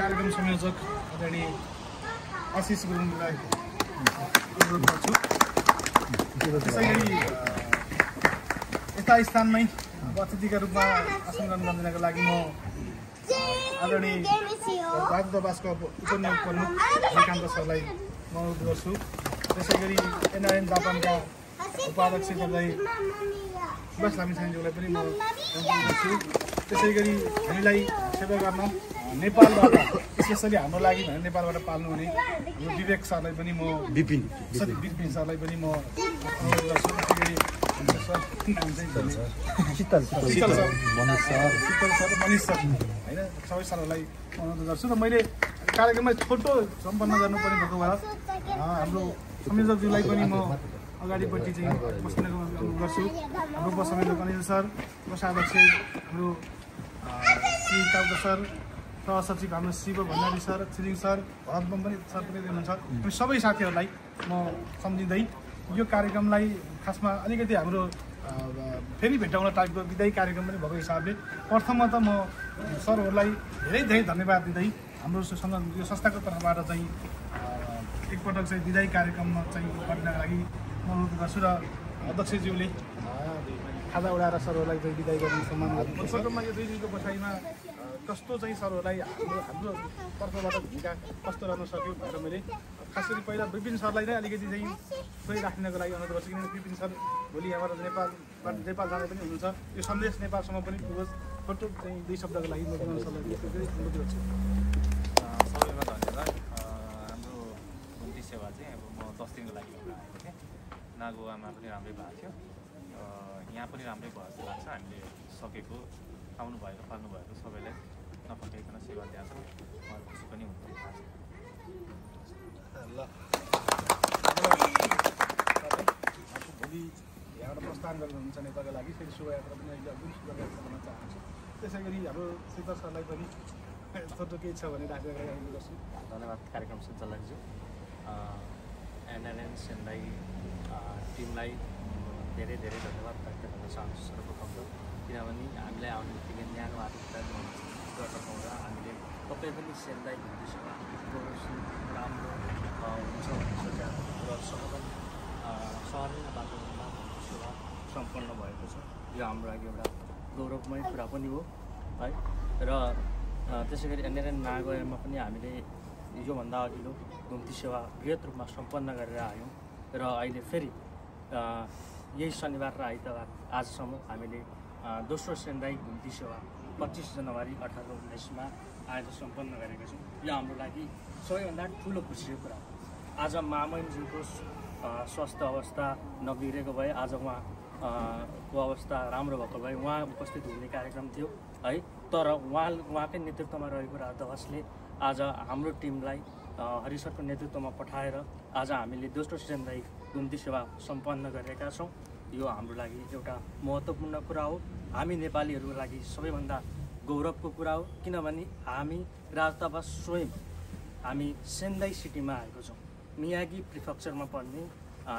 कार्यक्रम संयोजक आदरणीय आशिष गुरुङलाई अनुरोध गर्छु। त्यसैगरी यस्ता स्थानमै अतिथिका रूपमा आसन ग्रहण गर्नका लागि म आदरणीय भारत दूतावासका उपनियोग प्रमुख श्रीकान्त सरलाई म अनुरोध गर्छु। त्यसैगरी एनआरएन जापानका उपाध्यक्ष गर्दै सुभाष लामिछानेज्यूलाई पनि म अनुरोध गर्छु। त्यसैगरी हामीलाई सेवा गर्न नेपालबाट स्पेसली हाम्रो लागि भनेर नेपालबाट पाल्नुहुने हाम्रो विवेक सरलाई पनि म विपिन सरलाई पनि म अनुरोध गर्छु। त्यसैगरी शीतल सर मनिष सर होइन सबै सरहरूलाई अनुरोध गर्छु। र मैले कार्यक्रममा छोटो सम्पन्न गर्नुपर्ने भएको भएर हाम्रो संयोजकज्यूलाई पनि म अगाडिपट्टि चाहिँ बस्नको अनुरोध गर्छु। हाम्रो उपसंयोजक अनिल सर, कोषाध्यक्ष हाम्रो श्री काउका सर, सहसचिव हाम्रो शिव भण्डारी सर, छिरिङ सर, भरतबम पनि सर पनि हुनुहुन्छ। अनि सबै साथीहरूलाई म सम्झिँदै यो कार्यक्रमलाई खासमा अलिकति हाम्रो फेरि भेटाउन टाइपको विदायी कार्यक्रम पनि भएको हिसाबले प्रथममा त म सरहरूलाई धेरै धेरै धन्यवाद दिँदै हाम्रो यो संस्थाको तर्फबाट चाहिँ एकपटक चाहिँ विदायी कार्यक्रममा चाहिँ गर्नका लागि म अनुरोध गर्छु। र अध्यक्षज्यूले खाजा उडाएर सरहरूलाई चाहिँ विदायी गर्ने सम्मान गर्नु। प्रथममा यो 2 दिनको बसाइमा कस्तो चाहिँ सरहरूलाई हाम्रो तर्फबाट भूमिका कस्तो रहन सक्यो भनेर मैले खास गरी पहिला विपिन सरलाई नै अलिकति चाहिँ सोही राख्नको लागि अनुरोध गर्छु। किनभने विपिन सर भोलि यहाँबाट नेपाल जाँदै पनि हुनुहुन्छ। यो सन्देश नेपालसम्म पनि पुगोस्। छोटो चाहिँ 2 शब्दको लागि म विपिन सरलाई अनुरोध गर्छु। सबैमा धन्यवाद। हाम्रो घुम्ती सेवा चाहिँ अब म 10 दिनको लागि आएको थिएँ। नागोआमा पनि राम्रै भएको थियो, यहाँ पनि राम्रै भयो जस्तो लाग्छ। हामीले सकेको आउनु भएको पाल्नु भएको सबैलाई नफर्काइकन सेवा दिएको छ। उहाँहरू खुसी पनि हुन्छ। ल भोलि यहाँबाट प्रस्थान गर्नुहुन्छ नेपालका लागि। फेरि शुभयात्रा पनि अहिले अघि शुभयात्रा गर्न चाहन्छु। त्यसै गरी हाम्रो शीतल सरलाई पनि छोटो केही छ भने राखेर अनुरोध गर्छु। धन्यवाद कार्यक्रम सञ्चालकज्यू। एनआरएन सेन्दाई टिमलाई धेरै धेरै धन्यवाद व्यक्त गर्न चाहन्छु सर्वप्रथम त। किनभने हामीलाई आउने बित्तिकै न्यानो आतिथ्य गर्न पाउँदा हामीले पक्कै पनि सेन्दाई सेवा राम्रो हुन्छ भन्ने सोचेर र सहरन वातावरणमा सेवा सम्पन्न भएको छ। यो हाम्रो लागि एउटा गौरवमय कुरा पनि हो है। र त्यसै गरी एनआरएन नागोयामा पनि हामीले योभन्दा अघिल्लो घुम्ती सेवा बृहत रूपमा सम्पन्न गरेर आयौँ। र अहिले फेरि यही शनिबार र आइतबार आजसम्म हामीले दोस्रो सेन्दाई घुम्ती सेवा 25 जनवरी 1819मा आज सम्पन्न गरेका छौँ। यो हाम्रो लागि सबैभन्दा ठुलो खुसीको कुरा हो। आज महामहिमज्यूको स्वास्थ्य अवस्था नबिग्रेको भए, आज उहाँको अवस्था राम्रो भएको भए उहाँ उपस्थित हुने कार्यक्रम थियो है। तर उहाँकै नेतृत्वमा रहेको राजदूतावासले आज हाम्रो टिमलाई हरिसरको नेतृत्वमा पठाएर आज हामीले दोस्रो सेन्दाई घुम्ती सेवा सम्पन्न गरेका छौँ। यो हाम्रो लागि एउटा महत्त्वपूर्ण कुरा हो। हामी नेपालीहरूको लागि सबैभन्दा गौरवको कुरा हो। किनभने हामी राजदूतावास स्वयं हामी सेन्दाई सिटीमा आएको छौँ। मियागी प्रिफेक्चरमा पर्ने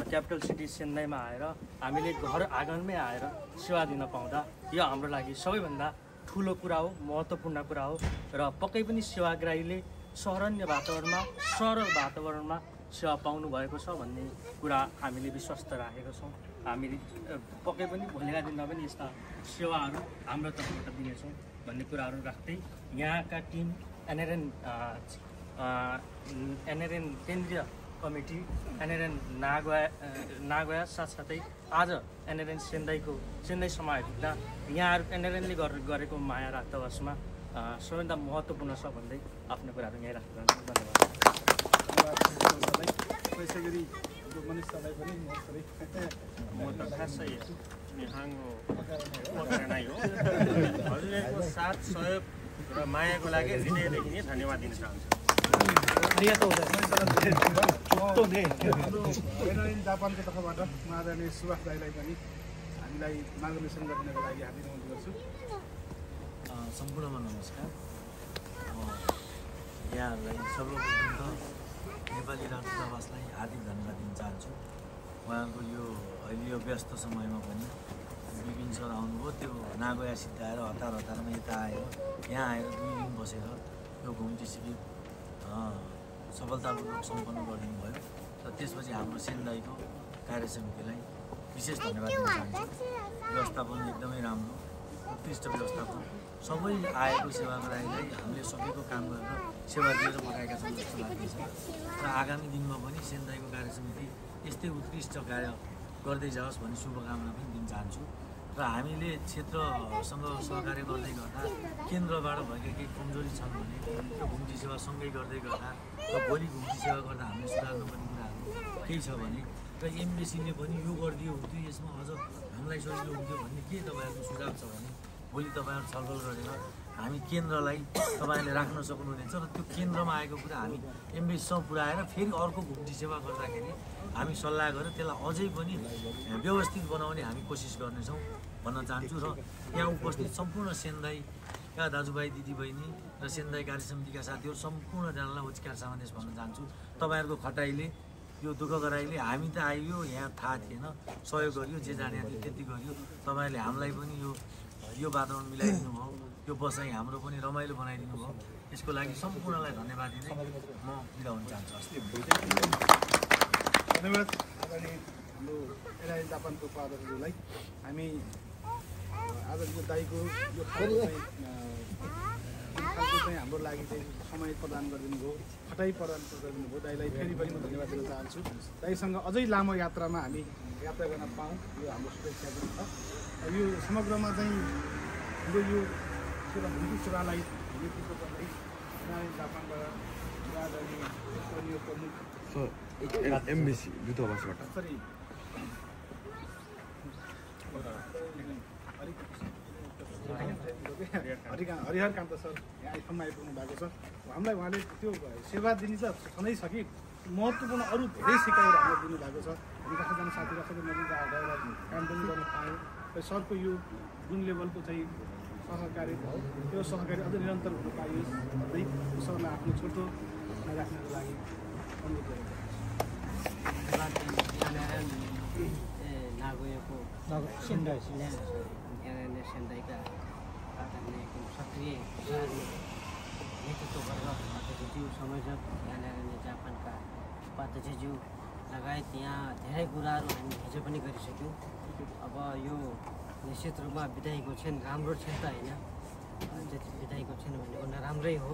क्यापिटल सिटी सेन्दाईमा आएर हामीले घर आँगनमै आएर सेवा दिन पाउँदा यो हाम्रो लागि सबैभन्दा ठुलो कुरा हो, महत्त्वपूर्ण कुरा हो। र पक्कै पनि सेवाग्राहीले सहरन्य वातावरणमा सरल वातावरणमा सेवा पाउनु भएको छ भन्ने कुरा हामीले विश्वस्त राखेका छौँ। हामीले पक्कै पनि भोलिका दिनमा पनि यस्ता सेवाहरू हाम्रो तर्फबाट दिनेछौँ भन्ने कुराहरू राख्दै यहाँका टिम एनआरएन केन्द्रीय कमिटी, एनआरएन नागोया साथसाथै आज एनआरएन सेन्दाई समाज हुँदा यहाँहरू एनआरएनले गरेको माया राजदूतावासमा सबैभन्दा महत्त्वपूर्ण छ भन्दै आफ्नो कुराहरू यहीँ राख्न चाहन्छु। धन्यवाद। त्यसै गरी मनिष सरलाई पनि म त खासै मिहाङको नै हो। हजुरहरूको साथ सहयोग र मायाको लागि हृदयदेखि नै धन्यवाद दिन चाहन्छु। जापानको तर्फबाट म आदरणीय सुभाष दाईलाई पनि हामीलाई मार्गदर्शन गर्नको लागि हार्दिक अनुरोध गर्छु। सम्पूर्णमा नमस्कार। यहाँहरूलाई सर्वप्रथम त नेपाली राजदूतावासलाई हार्दिक धन्यवाद दिन चाहन्छु। उहाँको यो अहिले यो व्यस्त समयमा पनि विपिन सर आउनुभयो, त्यो नागोया सिद्धाएर हतारमा यता आएर यहाँ आएर 2 दिन बसेर यो घुम्ती शिविर सफलतापूर्वक सम्पन्न गरिदिनु भयो र त्यसपछि हाम्रो सेनदाईको कार्य समितिलाई विशेष धन्यवाद दिन चाहन्छु। व्यवस्थापन एकदमै राम्रो, उत्कृष्ट व्यवस्थापन, सबै आएको सेवाग्राहीलाई हामीले सबैको काम गरेर सेवा दिएर पठाएका छौँ जस्तो लाग्दैछ र आगामी दिनमा पनि सेनदाईको कार्य समिति यस्तै उत्कृष्ट कार्य गर्दै जाओस् भन्ने शुभकामना पनि दिन चाहन्छु र हामीले क्षेत्रसँग सहकार्य गर्दै गर्दा केन्द्रबाट भएका केही कमजोरी छन् भने त्यो घुम्ती सेवा सँगै गर्दै गर्दा र भोलि घुम्ती सेवा गर्दा हामीले सुधार्नुपर्ने कुराहरू केही छ भने र एमबिसीले पनि यो गरिदियो हुन्थ्यो, यसमा अझ हामीलाई सजिलो हुन्थ्यो भन्ने के तपाईँहरूको सुझाव छ भने भोलि तपाईँहरू छलफल गरेर हामी केन्द्रलाई तपाईँहरूले राख्न सक्नुहुनेछ र त्यो केन्द्रमा आएको कुरा हामी एमबिसीसँग पुऱ्याएर फेरि अर्को घुम्ती सेवा गर्दाखेरि हामी सल्लाह गरेर त्यसलाई अझै पनि व्यवस्थित बनाउने हामी कोसिस गर्नेछौँ भन्न चाहन्छु र यहाँ उपस्थित सम्पूर्ण सेनदाईका दाजुभाइ दिदीबहिनी र सेनदाई कार्य समितिका साथीहरू सम्पूर्णजनालाई उच्कार सामन्देश भन्न चाहन्छु। तपाईँहरूको खटाइले यो दुःख गराइले हामी त आइयो, यहाँ थाहा थिएन, सहयोग गरियो, जे जाने थियो त्यति गरियो, तपाईँहरूले हामीलाई पनि यो वातावरण मिलाइदिनु भयो, यो बसाइ हाम्रो पनि रमाइलो बनाइदिनु भयो, यसको लागि सम्पूर्णलाई धन्यवाद दिँदै म बिदा हुन चाहन्छु। धन्यवाद हाम्रो एनआई जापानको पादरहरूलाई। हामी आज यो दाईको यो खालको चाहिँ हाम्रो लागि चाहिँ समय प्रदान गरिदिनु भयो, खटाइ प्रदान गरिदिनु भयो। दाईलाई फेरि पनि म धन्यवाद दिन चाहन्छु। दाईसँग अझै लामो यात्रामा हामी यात्रा गर्न पाऊँ यो हाम्रो शुभेच्छा पनि छ। यो समग्रमा चाहिँ हाम्रो यो घुम्ती सेवालाई नेतृत्व गर्दै एनआई जापानबाट राजधानी प्रमुख एमबिसी दूतावासबाट हरिहर कान्त सर यहाँ आइफोनमा आइपुग्नु भएको छ। हामीलाई उहाँले त्यो सेवा दिने त छँदै छ कि महत्त्वपूर्ण अरू धेरै सिकाइहरू हामीलाई दिनुभएको छ। हामी कहाँ जाने साथीहरू सबै नजिक गएर काम पनि गर्न पायौँ र सरको यो जुन लेभलको चाहिँ सहकारी भयो त्यो सहकारी अझ निरन्तर हुन पाइयोस् भन्दै सरलाई आफ्नो छोटो राख्नको लागि अनुरोध गरेको नागोएको सेन्दाईका एकदम सक्रिय नेतृत्व गरेर अध्यक्षज्यू संयोजक यहाँ जापानका उपाध्यक्षज्यू लगायत यहाँ धेरै कुराहरू हामी हिजो पनि गरिसक्यौँ। अब यो निश्चित रूपमा विधायीको क्षण राम्रो क्षण त होइन, जति विधायीको क्षण भनेको नराम्रै हो,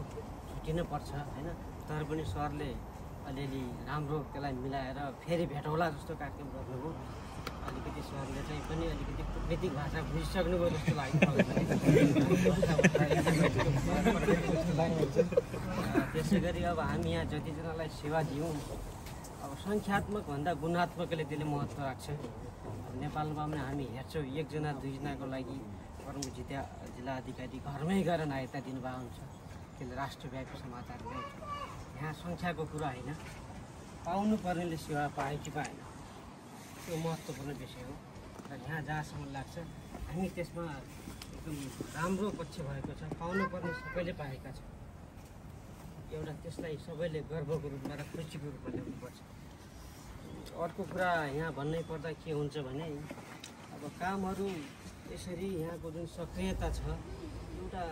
छुट्टिनु पर्छ होइन, तर पनि सरले अलिअलि राम्रो त्यसलाई मिलाएर फेरि भेटौँला जस्तो कार्यक्रम गर्नुभयो। अलिकति सरले चाहिँ पनि अलिकति कूटनीतिक भाषा बुझिसक्नुभयो जस्तो लाग्यो। त्यसै गरी अब हामी यहाँ जतिजनालाई सेवा दियौँ, अब सङ्ख्यात्मक भन्दा गुणात्मकले त्यसले महत्त्व राख्छ। नेपालमा पनि हामी हेर्छौँ एकजना दुईजनाको लागि प्रमुख जिल्ला अधिकारी घरमै गएर नागरिकता दिनुभएको हुन्छ, त्यसले राष्ट्रव्यापी समाचार ल्याउँछ। यहाँ सङ्ख्याको कुरा होइन, पाउनुपर्नेले सेवा पायो कि पाएन त्यो महत्त्वपूर्ण विषय हो र यहाँ जहाँसम्म लाग्छ हामी त्यसमा एकदम राम्रो पक्ष भएको छ। पाउनुपर्ने सबैले पाएका छन्, एउटा त्यसलाई सबैले गर्वको रूपमा र खुसीको रूपमा ल्याउनुपर्छ। अर्को कुरा यहाँ भन्नै पर्दा के हुन्छ भने अब कामहरू यसरी यहाँको जुन सक्रियता छ, एउटा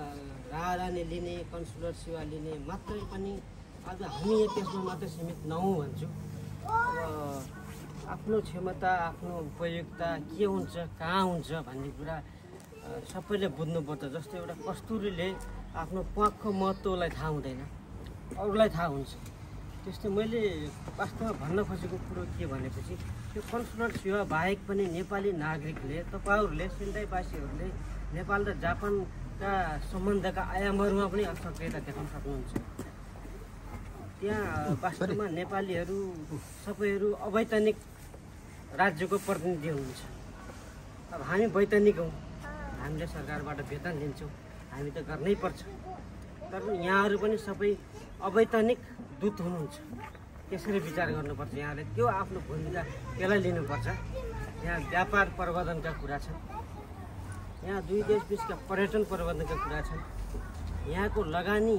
राहदानी लिने कन्सुलर सेवा लिने मात्रै पनि आज हामी त्यसमा मात्रै सीमित नहौँ भन्छु। अब आफ्नो क्षमता आफ्नो उपयोगिता के हुन्छ कहाँ हुन्छ भन्ने कुरा सबैले बुझ्नुपर्छ। जस्तो एउटा कस्तुरीले आफ्नो प्वाखको महत्त्वलाई थाहा हुँदैन, अरूलाई थाहा हुन्छ। त्यस्तै मैले वास्तवमा भन्न खोजेको कुरो के भनेपछि यो कन्सुलर सेवा बाहेक पनि नेपाली नागरिकले तपाईँहरूले सेन्दाईवासीहरूले नेपाल र जापानका सम्बन्धका आयामहरूमा पनि सक्रियता देखाउन सक्नुहुन्छ। त्यहाँ वास्तवमा नेपालीहरू सबैहरू अवैतनिक राज्यको प्रतिनिधि हुनुहुन्छ। अब हामी वैतनिक हौँ, हामीले सरकारबाट वेतन लिन्छौँ, हामी त गर्नै पर्छ। तर यहाँहरू पनि सबै अवैतनिक दूत हुनुहुन्छ, त्यसरी विचार गर्नुपर्छ। यहाँले त्यो आफ्नो भूमिका त्यसलाई लिनुपर्छ। यहाँ व्यापार प्रबन्धनका कुरा छन्, यहाँ दुई देश बिचका पर्यटन प्रबन्धनका कुरा छन्, यहाँको लगानी,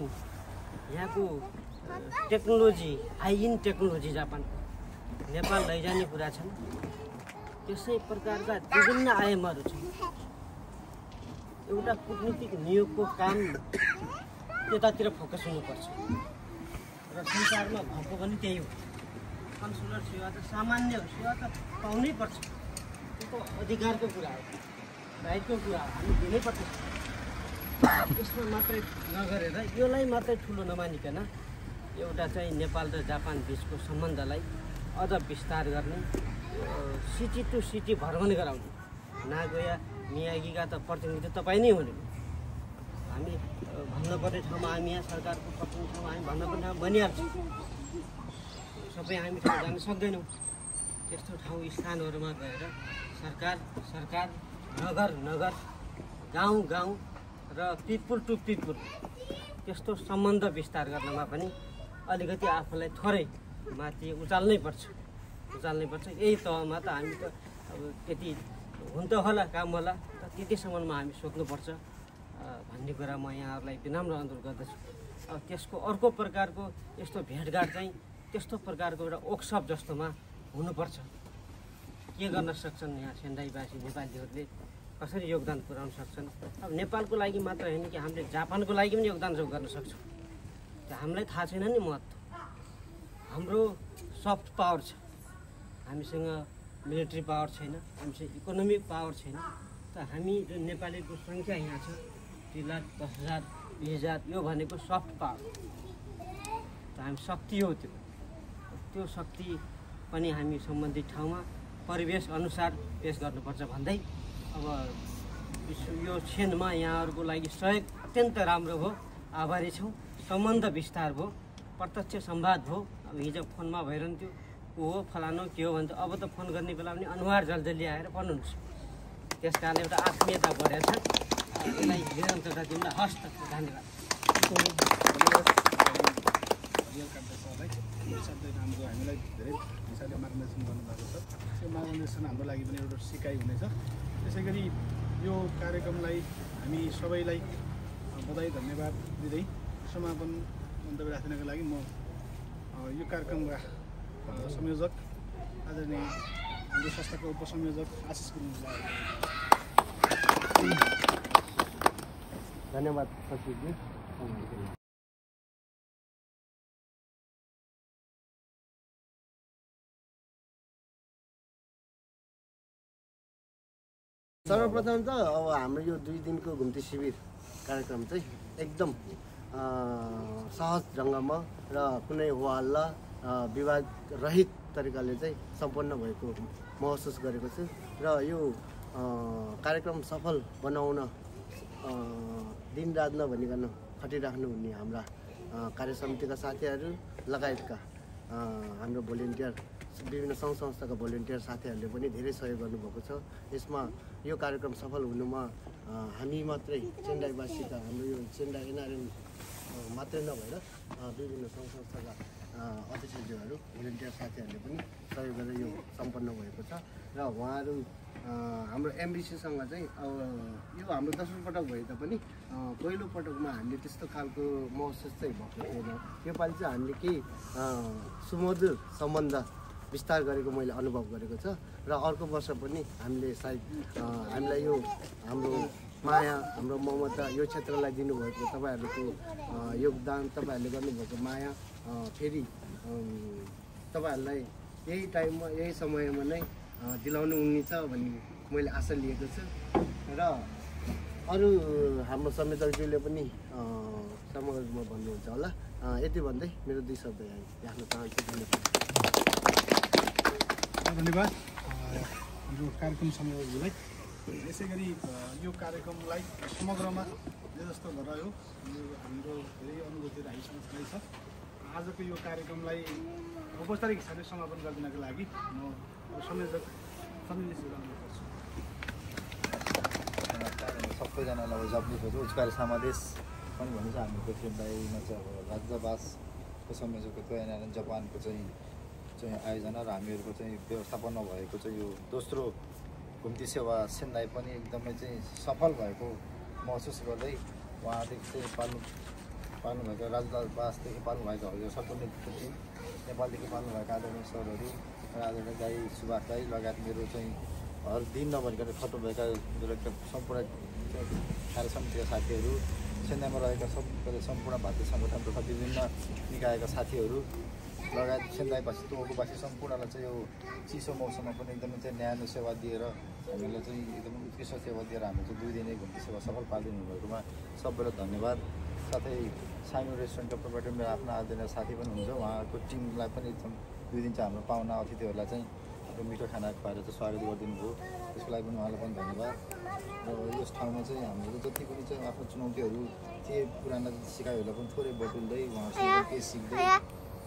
यहाँको technology, hygiene technology Japan Nepal लैजाने कुरा छन्। त्यसै प्रकारका विभिन्न आयामहरू छन्। एउटा कूटनीतिक नियोगको काम त्यतातिर फोकस हुनुपर्छ र संसारमा भएको पनि त्यही हो। कन्सुलर सेवा त सामान्य हो, सेवा त पाउनै पर्छ, त्यो त अधिकारको कुरा हो, राइटको कुरा हो, हामी दिनैपर्छ। यसमा मात्रै नगरेर यसलाई मात्रै ठुलो नमानिकन एउटा चाहिँ नेपाल र जापान बिचको सम्बन्धलाई अझ विस्तार गर्ने, सिटी टु सिटी भ्रमण गराउने। नागोया मियागीका त प्रतिनिधि तपाईँ नै हुनु, हामी भन्नुपर्ने ठाउँमा हामी यहाँ सरकारको प्रतिनिधि ठाउँमा हामी भन्नुपर्ने ठाउँमा भनिहाल्छौँ। सबै हामी ठाउँ जान सक्दैनौँ। त्यस्तो ठाउँ स्थानहरूमा गएर सरकार नगर गाउँ र पिपुल टु पिपुल त्यस्तो सम्बन्ध विस्तार गर्नमा पनि अलिकति आफूलाई थोरै माथि उचाल्नै पर्छ। यही तहमा त हामी त अब त्यति हुन त होला, काम होला, त त्यतिसम्ममा हामी सोध्नुपर्छ भन्ने कुरा म यहाँहरूलाई विनम्र अनुरोध गर्दछु। अब त्यसको अर्को प्रकारको यस्तो भेटघाट चाहिँ त्यस्तो प्रकारको एउटा वर्कसप जस्तोमा हुनुपर्छ। के गर्न सक्छन् यहाँ सेन्डाईवासी नेपालीहरूले, कसरी योगदान पुर्याउन सक्छन्। अब नेपालको लागि मात्र होइन कि हामीले जापानको लागि पनि योगदान गर्न सक्छौँ। त्यो हामीलाई थाहा छैन नि महत्त्व। हाम्रो सफ्ट पावर छ, हामीसँग मिलिट्री पावर छैन, हामीसँग इकोनोमिक पावर छैन। त हामी जुन नेपालीको सङ्ख्या यहाँ छ 3,10,000 20,000 यो भनेको सफ्ट पावर, त हामी शक्ति हो। त्यो शक्ति पनि हामी सम्बन्धित ठाउँमा परिवेश अनुसार पेस गर्नुपर्छ भन्दै अब यो क्षणमा यहाँहरूको लागि सहयोग अत्यन्त राम्रो भयो, आभारी छौँ। सम्बन्ध विस्तार भयो, प्रत्यक्ष संवाद भयो। अब हिजो फोनमा भइरहन्थ्यो को हो फलानु के हो भन्छ, अब त फोन गर्ने बेला पनि अनुहार जल्दी आएर भन्नुहुन्छ। त्यस कारण एउटा आत्मीयता बढेको छ। यसलाई निरन्तरता दिउँला। हस् त, धन्यवाद। हाम्रो हामीलाई धेरै हिसाबले मार्गदर्शन गर्नुभएको छ। त्यो मार्गदर्शन हाम्रो लागि पनि एउटा सिकाइ हुनेछ। त्यसै गरी यो कार्यक्रमलाई हामी सबैलाई बधाई धन्यवाद दिँदै समापन मन्तव्य राख्नका लागि म यो कार्यक्रमका संयोजक आदरणीय हाम्रो संस्थाको उपसंयोजक आशिष गुरुङलाई धन्यवाद सचिवजी। सर्वप्रथम त अब हाम्रो यो 2 दिनको घुम्ती शिविर कार्यक्रम चाहिँ एकदम सहज ढङ्गमा र कुनै होहल्ला विवाद रहित तरिकाले चाहिँ सम्पन्न भएको महसुस गरेको छु। र यो कार्यक्रम सफल बनाउन दिन रात नभनिकन खटिराख्नु हुने हाम्रा कार्य समितिका साथीहरू लगायतका हाम्रो भोलिन्टियर विभिन्न सङ्घ संस्थाका भोलिन्टियर साथीहरूले पनि धेरै सहयोग गर्नुभएको छ। यसमा यो कार्यक्रम सफल हुनुमा हामी मात्रै चेन्डाईवासीका हाम्रो यो चेन्डाई एनआरएम मात्रै नभएर विभिन्न सङ्घ संस्थाका अध्यक्षज्यूहरू भोलिन्टियर साथीहरूले पनि सहयोग गरेर यो सम्पन्न भएको छ। र उहाँहरू हाम्रो एमबिसीसँग चाहिँ अब यो हाम्रो दोस्रो पटक भए तापनि पहिलो पटकमा हामीले त्यस्तो खालको महसुस चाहिँ भएको थिएन। योपालि चाहिँ हामीले केही सुमधुर सम्बन्ध विस्तार गरेको मैले अनुभव गरेको छ। र अर्को वर्ष पनि हामीले सायद हामीलाई यो हाम्रो माया, हाम्रो ममता यो क्षेत्रलाई दिनुभएको तपाईँहरूको योगदान, तपाईँहरूले गर्नुभएको माया फेरि तपाईँहरूलाई यही टाइममा यही समयमा नै दिलाउनु हुनेछ भन्ने मैले आशा लिएको छु। र अरू हाम्रो संयोजकज्यूले पनि समग्रमा भन्नुहुन्छ होला। यति भन्दै मेरो 2 शब्द राख्न चाहन्छु। धन्यवाद हाम्रो कार्यक्रम संयोजकलाई। यसै गरी यो कार्यक्रमलाई समग्रमा जे जस्तो गरायो यो हाम्रो धेरै अनुभूतिहरू हामीसँग छ। आजको यो कार्यक्रमलाई औपचारिक हिसाबले समापन गरिदिनको लागि म संयोजक सन्देश दिन गर्छु। सबैजनालाई जप्नेको उच्चकारी समादेश पनि भन्नु छ। हाम्रो चेन्डाईमा चाहिँ अब राजदूतावासको संयोजकत्व एनआरएम जापानको चाहिँ आयोजना र हामीहरूको चाहिँ व्यवस्थापनमा भएको चाहिँ यो दोस्रो घुम्ती सेवा सेन्दाई पनि एकदमै चाहिँ सफल भएको महसुस गर्दै उहाँदेखि चाहिँ पाल्नुभएका राजदूतावासदेखि पाल्नुभएका हजुर सर्वनियुक्त टिम, नेपालदेखि पाल्नुभएका आदरणीय सरहरू र आदरणीय दाई सुभाष दाई लगायत मेरो चाहिँ हर दिन नभनिकन खट्नु भएका सम्पूर्ण कार्य समितिका साथीहरू चेन्नईमा रहेका सम्पूर्ण भारतीय सङ्गठन तथा विभिन्न निकायका साथीहरू लगायत चेन्नईवासी तोकुवासी सम्पूर्णलाई चाहिँ यो चिसो मौसममा पनि एकदमै चाहिँ न्यानो सेवा दिएर हामीलाई चाहिँ एकदमै उत्कृष्ट सेवा दिएर हामी चाहिँ 2 दिने घुम्ती सेवा सफल पारिदिनु भएकोमा सबैलाई धन्यवाद। साथै साइनो रेस्टुरेन्टको प्रोभाइडर मेरो आफ्नो आदरणीय साथी पनि हुनुहुन्छ, उहाँको टिमलाई पनि एकदम 2 दिन चाहिँ हाम्रो पाहुना अतिथिहरूलाई चाहिँ मिठो खाना खुवाएर चाहिँ स्वागत गरिदिनु भयो, त्यसको लागि पनि उहाँलाई पनि धन्यवाद। र यस ठाउँमा चाहिँ हामीले जति पनि चाहिँ आफ्नो चुनौतीहरू थिए पुराना सिकाइहरूलाई पनि थोरै बटुल्दै उहाँसँग केही सिक्दै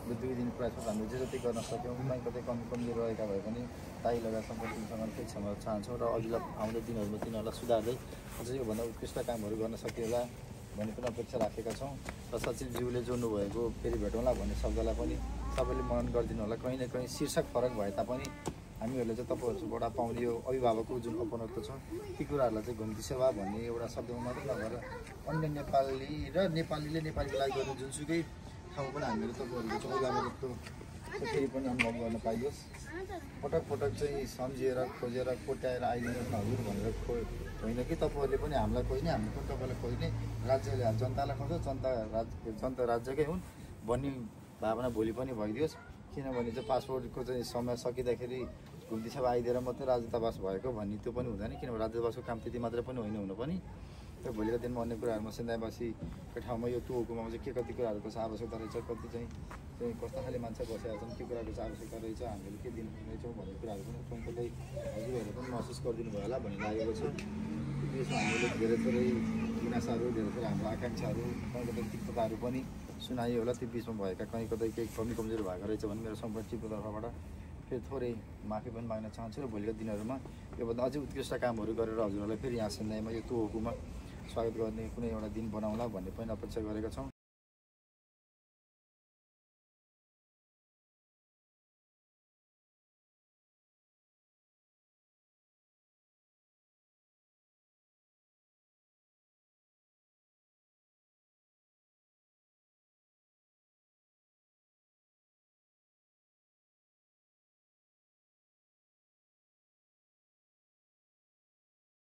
यो 2 दिन प्रयासमा हामीले जे जति गर्न सक्यौँ, कहीँ कतै कमजोर रहेका भए पनि ताई लगायत सम्पर्कसँग केही क्षमा चाहन्छौँ र अघिल्ला आउँदो दिनहरूमा तिनीहरूलाई सुधार्दै अझै योभन्दा उत्कृष्ट कामहरू गर्न सकिएला भन्ने पनि अपेक्षा राखेका छौँ। र सचिवज्यूले जोड्नु भएको फेरि भेटौँला भन्ने शब्दलाई पनि सबैले मनन गरिदिनु होला। कहीँ न कहीँ शीर्षक फरक भए तापनि हामीहरूले चाहिँ तपाईँहरूबाट पाउने यो अभिभावकको जुन अपनत्व छ ती कुराहरूलाई चाहिँ घुम्ती सेवा भन्ने एउटा शब्दमा मात्रै नभएर अन्य नेपाली र नेपालीले नेपालीको लागि गर्ने जुनसुकै ठाउँमा पनि हामीले तपाईँहरूको चाहिँ अभिभावकत्व फेरि पनि अनुभव गर्न पाइयोस्। पटक पटक चाहिँ सम्झिएर खोजेर कोट्याएर आइदिनुहोस् न हजुर भनेर होइन कि तपाईँहरूले पनि हामीलाई खोज्ने, हामीले पनि तपाईँलाई खोज्ने, राज्यले जनतालाई खोज्छ, जनता राज्यकै हुन् भन्ने भावना भोलि पनि भइदियोस्। किनभने चाहिँ पासपोर्टको चाहिँ समय सकिँदाखेरि घुम्ती सेवा आइदिएर मात्रै राजदूतावास भएको भन्ने त्यो पनि हुँदैन, किनभने राजदूतावासको काम त्यति मात्रै पनि होइन हुन पनि। र भोलिका दिनमा अन्य कुराहरूमा चेन्नईवासीको ठाउँमा यो टोकुमा चाहिँ के कति कुराहरूको चाहिँ आवश्यकता रहेछ, कति चाहिँ कस्तो खाले मान्छे बसेका छन्, के कुराको चाहिँ आवश्यकता रहेछ, हामीले के दिनु रहेछौँ भन्ने कुराहरू पनि कहीँ हजुरहरूले पनि महसुस गरिदिनु भयो होला भन्ने लागेको छ। त्यसमा हामीले धेरै थोरै गुनासाहरू, धेरै थोरै हाम्रो आकाङ्क्षाहरू, कहीँ कतै तिक्तताहरू पनि सुनाइयो होला। त्यो बिचमा भएका कहीँ कतै केही कमी कमजोरी भएको रहेछ भने मेरो सम्पूर्ण टिमको तर्फबाट फेरि थोरै माफी पनि माग्न चाहन्छु र भोलिका दिनहरूमा योभन्दा अझै उत्कृष्ट कामहरू गरेर हजुरहरूलाई फेरि यहाँ चेन्नईमा यो तोकुमा स्वागत गर्ने कुनै एउटा दिन बनाउँला भन्ने पनि अपेक्षा गरेका छौँ।